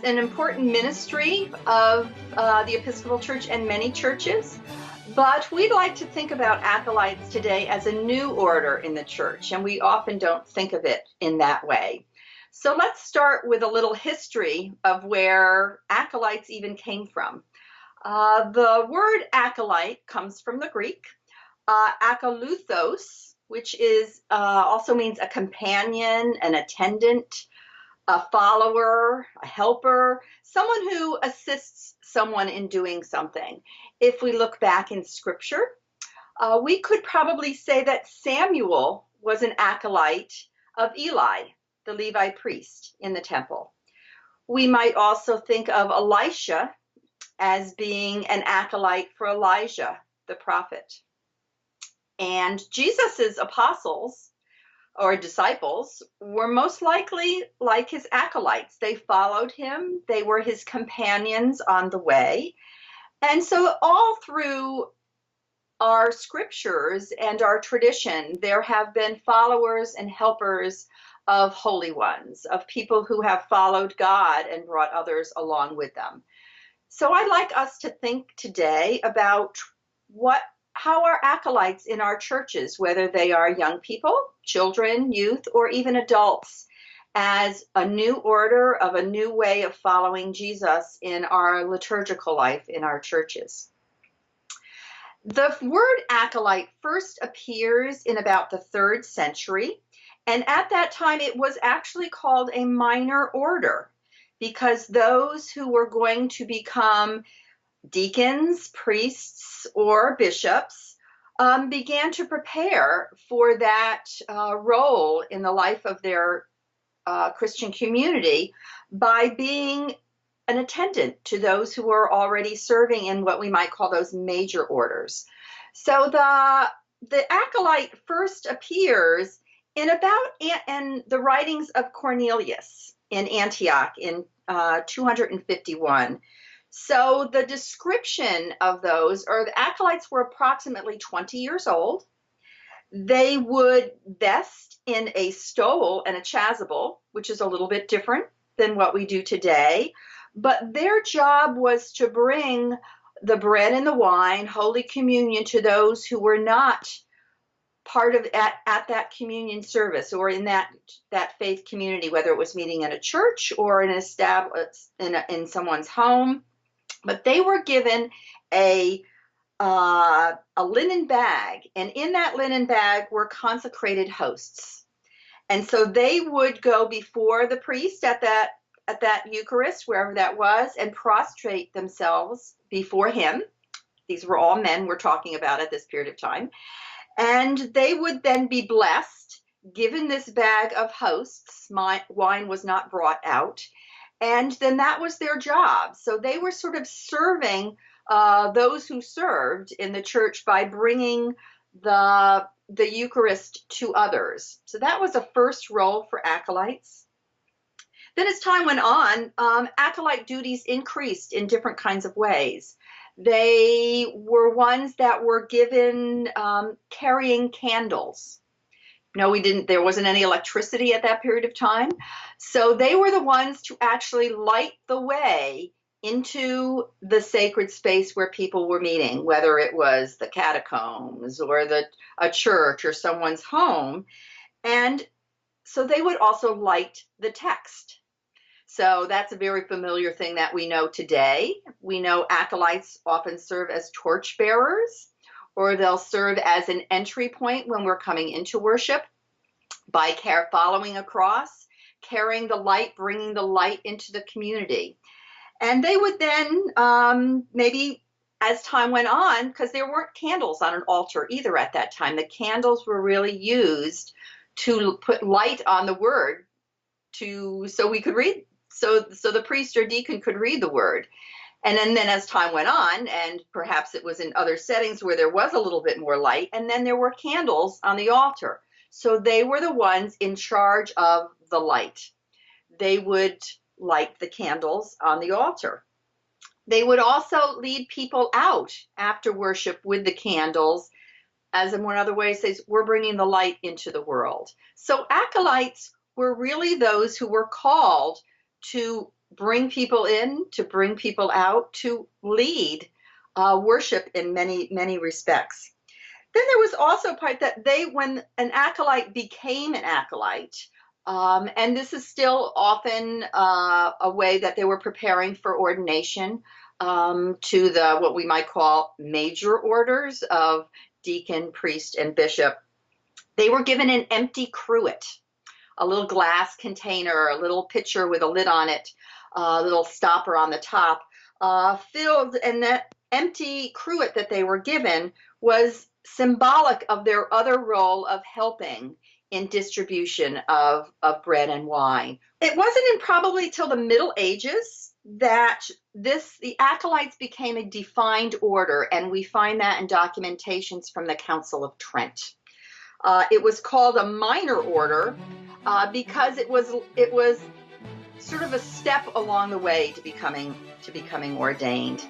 an important ministry of the Episcopal Church and many churches, but we'd like to think about acolytes today as a new order in the church, and we often don't think of it in that way. So let's start with a little history of where acolytes even came from. The word acolyte comes from the Greek, akoluthos, which is also means a companion, an attendant, a follower, a helper, someone who assists someone in doing something. If we look back in Scripture, we could probably say that Samuel was an acolyte of Eli, the Levite priest in the temple. We might also think of Elisha as being an acolyte for Elijah, the prophet. And Jesus's apostles or disciples were most likely like his acolytes. They followed him. They were his companions on the way. And so all through our scriptures and our tradition, there have been followers and helpers of holy ones, of people who have followed God and brought others along with them. So I'd like us to think today about how are acolytes in our churches, whether they are young people, children, youth, or even adults, as a new order of a new way of following Jesus in our liturgical life in our churches. The word acolyte first appears in about the 3rd century, and at that time it was actually called a minor order, because those who were going to become deacons, priests, or bishops began to prepare for that role in the life of their Christian community by being an attendant to those who were already serving in what we might call those major orders. So the acolyte first appears in the writings of Cornelius in Antioch in 251. So the description of those, or the acolytes were approximately 20 years old. They would vest in a stole and a chasuble, which is a little bit different than what we do today. But their job was to bring the bread and the wine, Holy Communion, to those who were not part of at that communion service or in that faith community, whether it was meeting in a church or in someone's home. But they were given a linen bag, and in that linen bag were consecrated hosts. And so they would go before the priest at that Eucharist, wherever that was, and prostrate themselves before him. These were all men we're talking about at this period of time. And they would then be blessed, given this bag of hosts. Wine was not brought out. And then that was their job. So they were sort of serving those who served in the church by bringing the Eucharist to others. So that was a first role for acolytes. Then as time went on, acolyte duties increased in different kinds of ways. They were ones that were given carrying candles. No, there wasn't any electricity at that period of time. So they were the ones to actually light the way into the sacred space where people were meeting, whether it was the catacombs or a church or someone's home. And so they would also light the text. So that's a very familiar thing that we know today. We know acolytes often serve as torch bearers, or they'll serve as an entry point when we're coming into worship by following a cross, carrying the light, bringing the light into the community. And they would then maybe as time went on, because there weren't candles on an altar either at that time, the candles were really used to put light on the word so we could read, so the priest or deacon could read the word. And then as time went on, and perhaps it was in other settings where there was a little bit more light, and then there were candles on the altar. So they were the ones in charge of the light. They would light the candles on the altar. They would also lead people out after worship with the candles, as in one other way says, we're bringing the light into the world. So acolytes were really those who were called to bring people in, to bring people out, to lead worship in many, many respects. Then there was also a part that when an acolyte became an acolyte, and this is still often a way that they were preparing for ordination to what we might call major orders of deacon, priest, and bishop. They were given an empty cruet, a little glass container, a little pitcher with a lid on it, a little stopper on the top, filled, and that empty cruet that they were given was symbolic of their other role of helping in distribution of bread and wine. It wasn't probably till the Middle Ages that the acolytes became a defined order, and we find that in documentations from the Council of Trent. It was called a minor order because it was sort of a step along the way to becoming ordained.